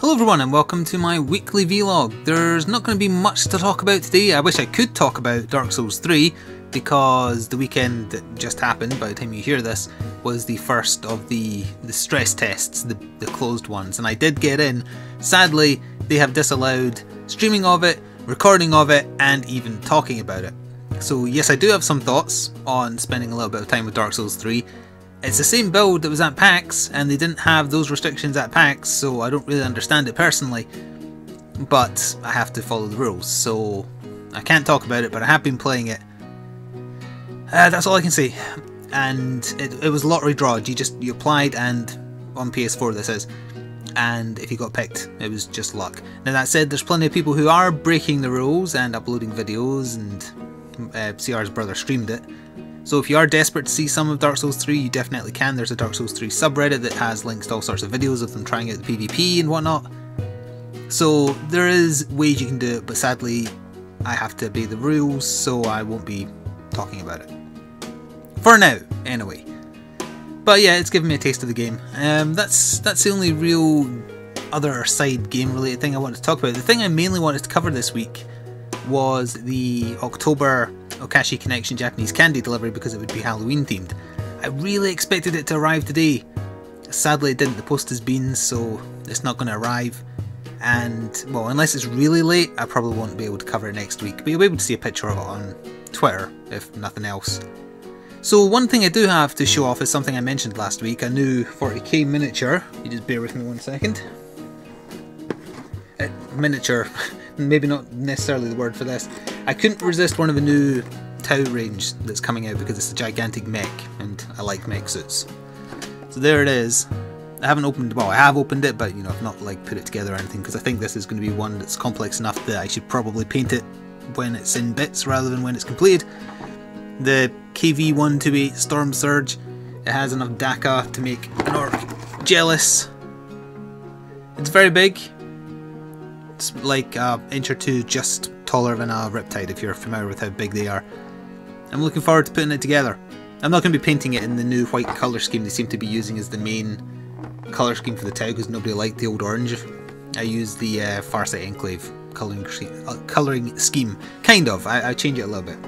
Hello everyone and welcome to my weekly vlog. There's not going to be much to talk about today. I wish I could talk about Dark Souls 3 because the weekend that just happened, by the time you hear this, was the first of the stress tests, the closed ones, and I did get in. Sadly, they have disallowed streaming of it, recording of it, and even talking about it. So yes, I do have some thoughts on spending a little bit of time with Dark Souls 3. It's the same build that was at PAX, and they didn't have those restrictions at PAX, so I don't really understand it personally. But I have to follow the rules, so I can't talk about it, but I have been playing it. That's all I can say. And it was lottery draw. You applied, and on PS4 this is, and if you got picked, it was just luck. Now that said, there's plenty of people who are breaking the rules and uploading videos, and CR's brother streamed it. So if you are desperate to see some of Dark Souls 3, you definitely can. There's a Dark Souls 3 subreddit that has links to all sorts of videos of them trying out the PvP and whatnot. So there is ways you can do it, but sadly I have to obey the rules, so I won't be talking about it. For now, anyway. But yeah, it's given me a taste of the game. That's the only real other side game related thing I wanted to talk about. The thing I mainly wanted to cover this week was the October Okashi Connection Japanese candy delivery because it would be Halloween themed. I really expected it to arrive today. Sadly it didn't, the post has been, so it's not going to arrive. And, well, unless it's really late, I probably won't be able to cover it next week. But you'll be able to see a picture of it on Twitter, if nothing else. So one thing I do have to show off is something I mentioned last week, a new 40k miniature. You just bear with me one second. Miniature, maybe not necessarily the word for this. I couldn't resist one of the new Tau range that's coming out because it's a gigantic mech, and I like mech suits. So there it is. I haven't opened, well, I have opened it, but you know, I've not like put it together or anything because I think this is going to be one that's complex enough that I should probably paint it when it's in bits rather than when it's completed. The KV-128 Storm Surge, it has enough Dakka to make an orc jealous. It's very big. It's like an inch or two just taller than a Riptide if you're familiar with how big they are. I'm looking forward to putting it together. I'm not going to be painting it in the new white colour scheme they seem to be using as the main colour scheme for the Tau because nobody liked the old orange. I use the Farsight Enclave colouring scheme. Kind of. I change it a little bit.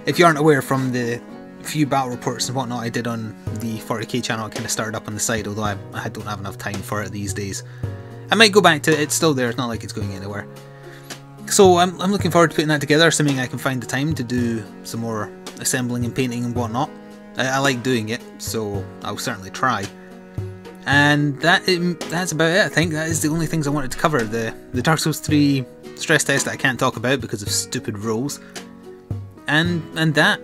If you aren't aware from the few battle reports and whatnot I did on the 40k channel, I kind of started up on the side, although I don't have enough time for it these days. I might go back to it, it's still there, it's not like it's going anywhere. So I'm looking forward to putting that together, assuming I can find the time to do some more assembling and painting and whatnot. I like doing it, so I'll certainly try. And that's about it, I think. That is the only things I wanted to cover. The Dark Souls 3 stress test that I can't talk about because of stupid rules. And that.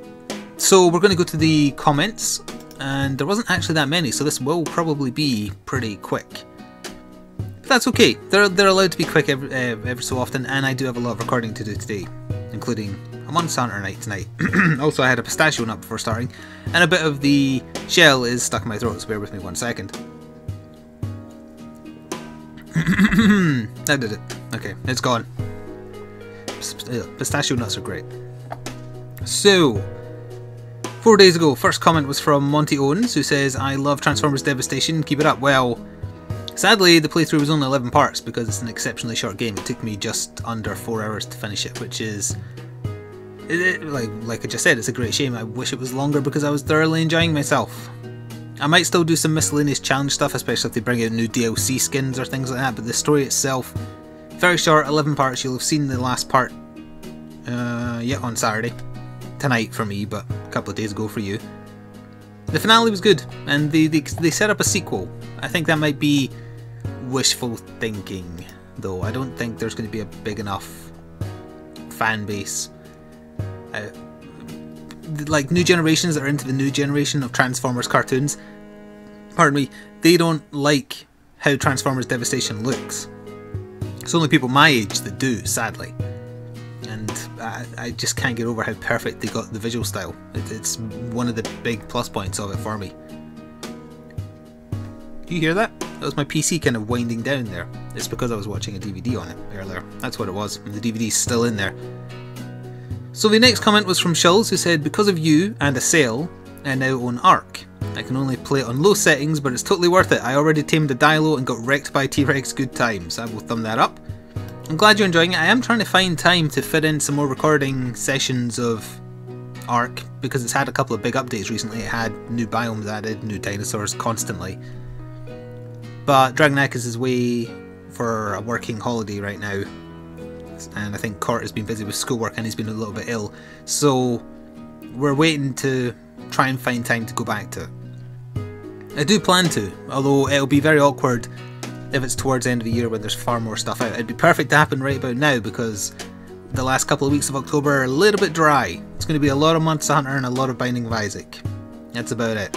So we're going to go to the comments, and there wasn't actually that many, so this will probably be pretty quick. That's okay. They're allowed to be quick every so often, and I do have a lot of recording to do today, including I'm on Saturday night tonight. Also, I had a pistachio nut before starting, and a bit of the shell is stuck in my throat, so bear with me one second. That did it. Okay, it's gone. Pistachio nuts are great. So, 4 days ago, first comment was from Monty Owens, who says, I love Transformers Devastation, keep it up. Well, sadly, the playthrough was only 11 parts because it's an exceptionally short game. It took me just under 4 hours to finish it, which is, like I just said, it's a great shame. I wish it was longer because I was thoroughly enjoying myself. I might still do some miscellaneous challenge stuff, especially if they bring out new DLC skins or things like that, but the story itself, very short, 11 parts. You'll have seen the last part on Saturday. Tonight for me, but a couple of days ago for you. The finale was good, and they set up a sequel. I think that might be wishful thinking, though. I don't think there's going to be a big enough fan base. Like new generations that are into the new generation of Transformers cartoons, pardon me, they don't like how Transformers Devastation looks. It's only people my age that do, sadly. And I just can't get over how perfect they got the visual style. It's one of the big plus points of it for me. Do you hear that? That was my PC kind of winding down there. It's because I was watching a DVD on it earlier. That's what it was, and the DVD's still in there. So the next comment was from Shulls, who said, because of you and a sale, I now own Ark. I can only play it on low settings, but it's totally worth it. I already tamed a Dilo and got wrecked by T-Rex good times. I will thumb that up. I'm glad you're enjoying it. I am trying to find time to fit in some more recording sessions of Ark, because it's had a couple of big updates recently. It had new biomes added, new dinosaurs constantly. But Dragonak is away for a working holiday right now. And I think Court has been busy with schoolwork and he's been a little bit ill. So we're waiting to try and find time to go back to it. I do plan to, although it'll be very awkward if it's towards the end of the year when there's far more stuff out. It'd be perfect to happen right about now because the last couple of weeks of October are a little bit dry. It's going to be a lot of Monster Hunter and a lot of Binding of Isaac. That's about it.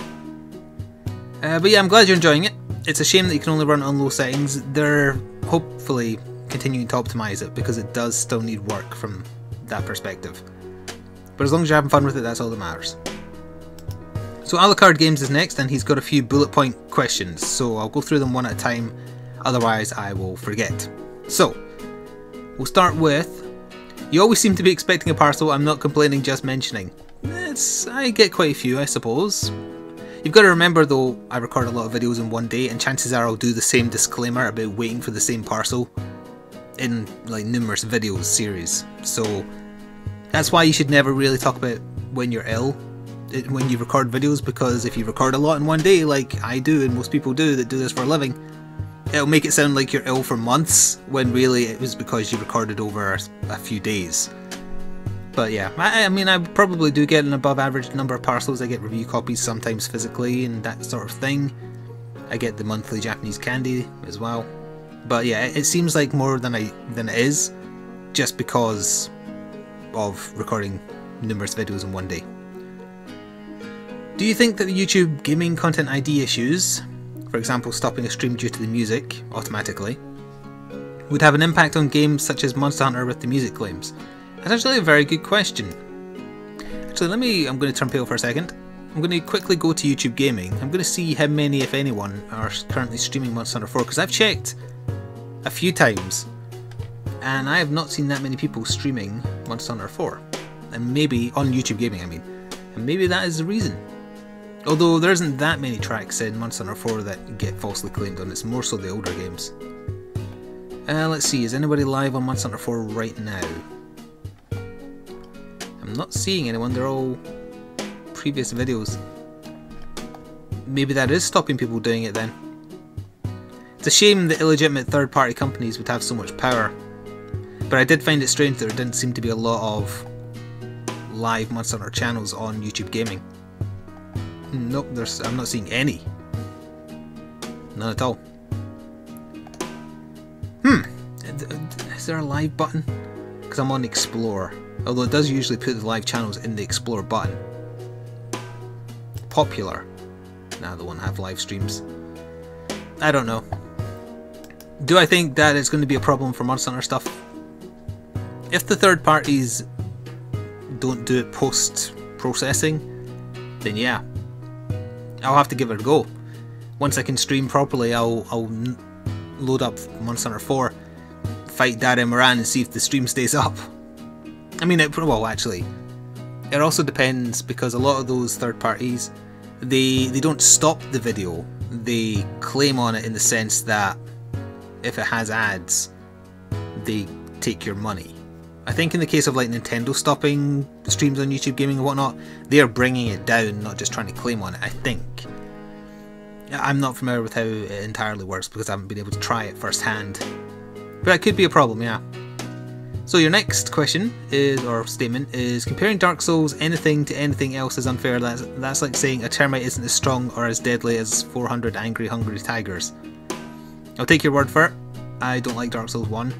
But yeah, I'm glad you're enjoying it. It's a shame that you can only run it on low settings. They're hopefully continuing to optimise it because it does still need work from that perspective. But as long as you're having fun with it, that's all that matters. So Alucard Games is next, and he's got a few bullet point questions, so I'll go through them one at a time, otherwise I will forget. So, we'll start with, you always seem to be expecting a parcel, I'm not complaining, just mentioning. I get quite a few, I suppose. You've got to remember though, I record a lot of videos in one day, and chances are I'll do the same disclaimer about waiting for the same parcel in like numerous videos series. So that's why you should never really talk about when you're ill when you record videos, because if you record a lot in one day like I do and most people do that do this for a living, it'll make it sound like you're ill for months when really it was because you recorded over a few days. But yeah, I mean I probably do get an above average number of parcels. I get review copies sometimes physically and that sort of thing. I get the monthly Japanese candy as well. But yeah, it seems like more than it is, just because of recording numerous videos in one day. Do you think that the YouTube gaming content ID issues, for example stopping a stream due to the music automatically, would have an impact on games such as Monster Hunter with the music claims? That's actually a very good question. Actually, I'm going to turn pale for a second. I'm going to quickly go to YouTube Gaming. I'm going to see how many, if anyone, are currently streaming Monster Hunter 4, because I've checked a few times and I have not seen that many people streaming Monster Hunter 4. And maybe, on YouTube Gaming I mean, and maybe that is the reason. Although there isn't that many tracks in Monster Hunter 4 that get falsely claimed on, it's more so the older games. Let's see, is anybody live on Monster Hunter 4 right now? I'm not seeing anyone, they're all previous videos. Maybe that is stopping people doing it then. It's a shame that illegitimate third-party companies would have so much power, but I did find it strange that there didn't seem to be a lot of live Monster Hunter channels on YouTube Gaming. Nope, I'm not seeing any. None at all. Is there a live button? Because I'm on Explore. Although it does usually put the live channels in the Explore button. Popular. Nah, they won't have live streams. I don't know. Do I think that it's going to be a problem for Monster Hunter stuff? If the third parties don't do it post-processing, then yeah. I'll have to give it a go. Once I can stream properly, I'll load up Monster Hunter 4, fight Daria Moran and see if the stream stays up. I mean, well actually, it also depends, because a lot of those third parties, they don't stop the video, they claim on it in the sense that if it has ads, they take your money. I think in the case of like Nintendo stopping streams on YouTube Gaming and whatnot, they are bringing it down, not just trying to claim on it, I think. I'm not familiar with how it entirely works because I haven't been able to try it firsthand. But that could be a problem, yeah. So your next question is, or statement is, comparing Dark Souls anything to anything else is unfair. That's like saying a termite isn't as strong or as deadly as 400 angry hungry tigers. I'll take your word for it. I don't like Dark Souls 1.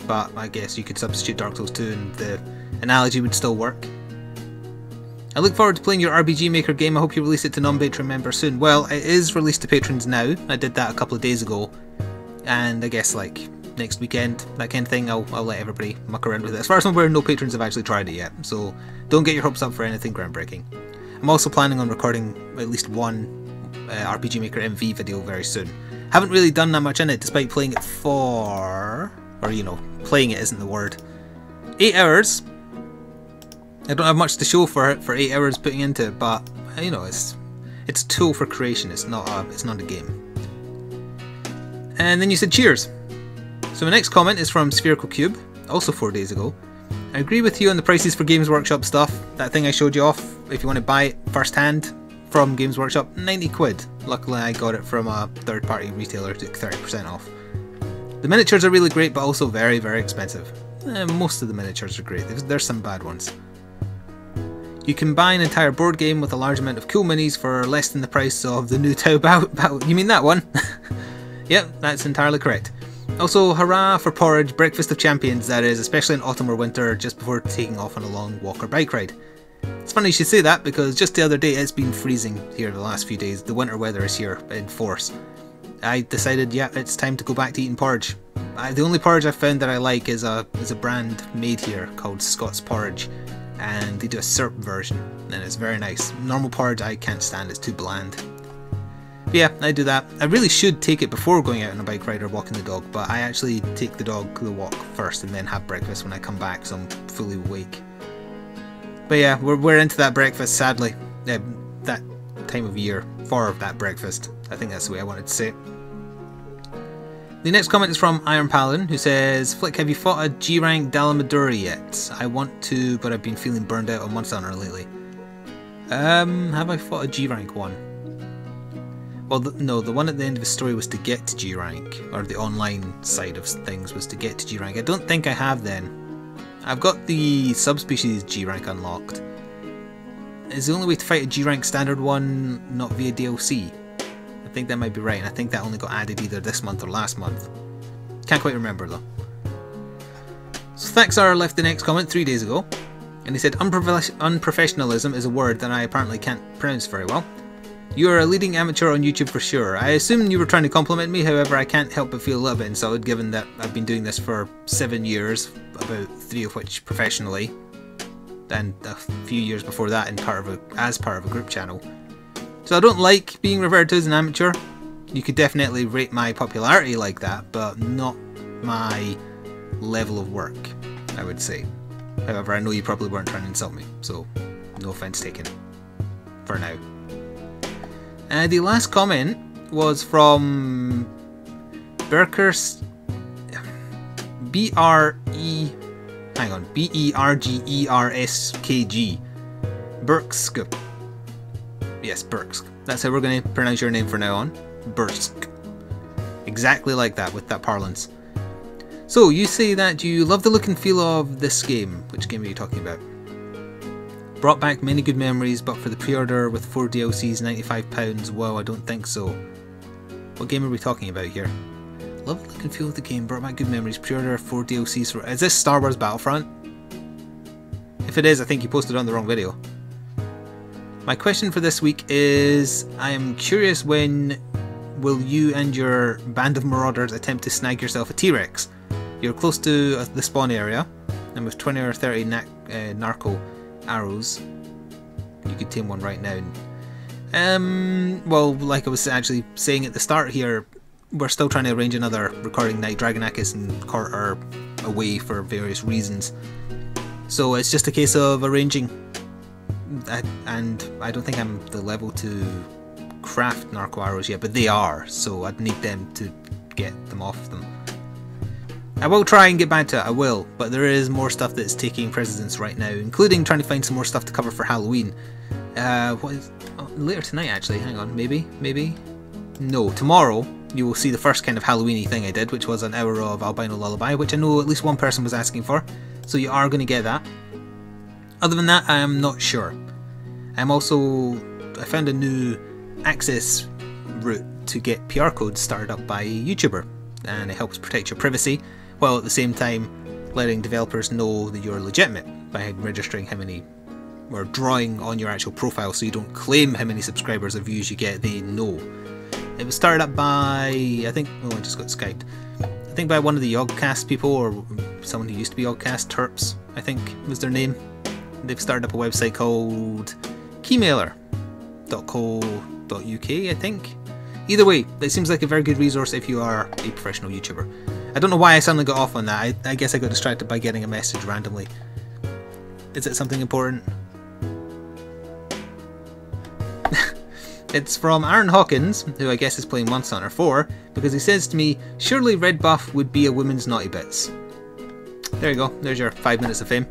But I guess you could substitute Dark Souls 2 and the analogy would still work. I look forward to playing your RPG Maker game. I hope you release it to non-Patreon members soon. Well, it is released to patrons now. I did that a couple of days ago. And I guess like next weekend, that kind of thing, I'll let everybody muck around with it. As far as I'm aware, no patrons have actually tried it yet. So don't get your hopes up for anything groundbreaking. I'm also planning on recording at least one RPG Maker MV video very soon. Haven't really done that much in it, despite playing it for... or you know, playing it isn't the word. 8 hours. I don't have much to show for it for 8 hours putting into it, but you know, it's It's a tool for creation, it's not a game. And then you said cheers. So my next comment is from Spherical Cube, also 4 days ago. I agree with you on the prices for Games Workshop stuff. That thing I showed you off, if you want to buy it first hand from Games Workshop, 90 quid. Luckily I got it from a third party retailer, took 30% off. The miniatures are really great, but also very, very expensive. Most of the miniatures are great, there's some bad ones. You can buy an entire board game with a large amount of cool minis for less than the price of the new Tau Battle. You mean that one? Yep, that's entirely correct. Also, hurrah for porridge, breakfast of champions that is, especially in autumn or winter, just before taking off on a long walk or bike ride. It's funny you should say that, because just the other day it's been freezing here the last few days. The winter weather is here in force. I decided, yeah, it's time to go back to eating porridge. The only porridge I've found that I like is a brand made here called Scott's Porridge, and they do a syrup version, and it's very nice. Normal porridge I can't stand, it's too bland. But yeah, I do that. I really should take it before going out on a bike ride or walking the dog, but I actually take the dog the walk first and then have breakfast when I come back, so I'm fully awake. But yeah, we're into that breakfast, sadly. That time of year for that breakfast. I think that's the way I wanted to say it. The next comment is from Iron Paladin, who says, Flick, have you fought a G-Rank Dalamadura yet? I want to, but I've been feeling burned out on Monster Hunter lately. Have I fought a G-Rank one? Well, no, the one at the end of the story was to get to G-Rank, or the online side of things was to get to G-Rank. I don't think I have then. I've got the subspecies G-Rank unlocked. Is the only way to fight a G-Rank standard one not via DLC? I think that might be right, and I think that only got added either this month or last month. Can't quite remember though. So Thaxar left the next comment 3 days ago, and he said, unprofessionalism is a word that I apparently can't pronounce very well. You are a leading amateur on YouTube for sure. I assume you were trying to compliment me, however I can't help but feel a little bit insulted given that I've been doing this for 7 years, about 3 of which professionally, and a few years before that as part of a group channel. So I don't like being referred to as an amateur. You could definitely rate my popularity like that, but not my level of work, I would say. However, I know you probably weren't trying to insult me, so no offence taken. For now. The last comment was from Berkers Bergerskg. Berksk. Yes, Berksk. That's how we're going to pronounce your name from now on. Berksk. Exactly like that, with that parlance. So, you say that you love the look and feel of this game. Which game are you talking about? Brought back many good memories, but for the pre-order with 4 DLCs, £95, well, I don't think so. What game are we talking about here? Love the look and feel of the game, brought back good memories, pre-order 4 DLCs for... Is this Star Wars Battlefront? If it is, I think you posted on the wrong video. My question for this week is, I am curious, when will you and your band of marauders attempt to snag yourself a T-Rex? You're close to the spawn area, and with 20 or 30 narco arrows, you could tame one right now. Well, like I was actually saying at the start here, we're still trying to arrange another recording night. Dragonakis and Court are away for various reasons, so it's just a case of arranging. And I don't think I'm the level to craft narco arrows yet, but they are, so I'd need them to get them off them. I will try and get back to it, I will, but there is more stuff that's taking precedence right now, including trying to find some more stuff to cover for Halloween. Later tonight actually, hang on, maybe? No, tomorrow you will see the first kind of Halloween-y thing I did, which was an hour of Albino Lullaby, which I know at least one person was asking for, so you are going to get that. Other than that, I am not sure. I found a new access route to get PR codes started up by a YouTuber, and it helps protect your privacy, while at the same time letting developers know that you're legitimate by registering how many, or drawing on your actual profile so you don't claim how many subscribers or views you get, they know. It was started up by, I think, oh I just got Skyped, I think by one of the Yogcast people, or someone who used to be Yogcast, Terps I think was their name. They've started up a website called keymailer.co.uk, I think. Either way, it seems like a very good resource if you are a professional YouTuber. I don't know why I suddenly got off on that. I guess I got distracted by getting a message randomly. Is it something important? It's from Aaron Hawkins, who I guess is playing Monster Hunter 4, because he says to me, surely Red Buff would be a woman's naughty bits. There you go, there's your 5 minutes of fame.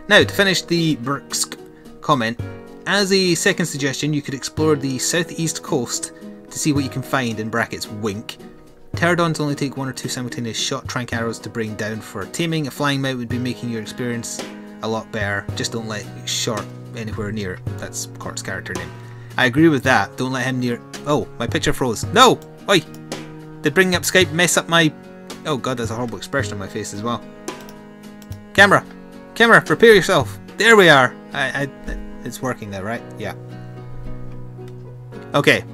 Now, to finish the Brksk comment, as a second suggestion, you could explore the southeast coast to see what you can find, in brackets wink. Pterodons only take 1 or 2 simultaneous shot trank arrows to bring down for taming. A flying mount would be making your experience a lot better. Just don't let Short anywhere near it. That's Cort's character name. I agree with that. Don't let him near... Oh, my picture froze. No! Oi! Did bringing up Skype mess up my... Oh god, there's a horrible expression on my face as well. Camera! Camera, prepare yourself! There we are! It's working now, right? Yeah. Okay.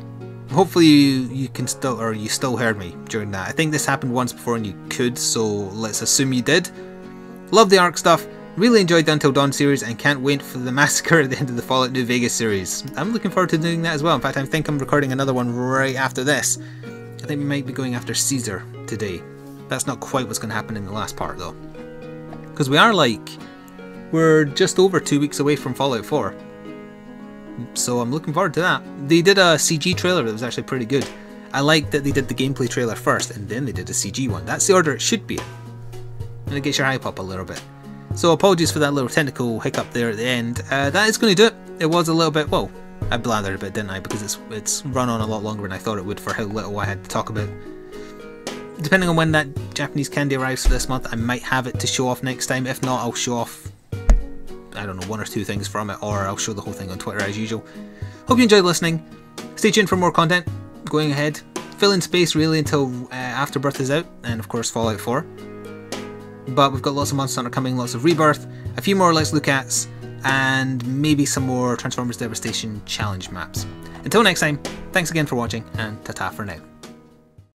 Hopefully you can still... Or you still heard me during that. I think this happened once before and you could, so let's assume you did. Love the ARC stuff. Really enjoyed the Until Dawn series and can't wait for the massacre at the end of the Fallout New Vegas series. I'm looking forward to doing that as well. In fact, I think I'm recording another one right after this. I think we might be going after Caesar today. That's not quite what's going to happen in the last part though. Because we're just over 2 weeks away from Fallout 4. So I'm looking forward to that. They did a CG trailer that was actually pretty good. I like that they did the gameplay trailer first and then they did a CG one. That's the order it should be in. And it gets your hype up a little bit. So apologies for that little technical hiccup there at the end. That is going to do it. It was a little bit, well, I blathered a bit, didn't I? Because it's run on a lot longer than I thought it would for how little I had to talk about. Depending on when that Japanese candy arrives for this month, I might have it to show off next time. If not, I'll show off, I don't know, 1 or 2 things from it, or I'll show the whole thing on Twitter as usual. Hope you enjoyed listening. Stay tuned for more content going ahead. Fill in space really until Afterbirth is out, and of course Fallout 4. But we've got lots of Monster Hunter coming, lots of Rebirth, a few more Let's Look Ats, and maybe some more Transformers Devastation challenge maps. Until next time, thanks again for watching, and ta-ta for now.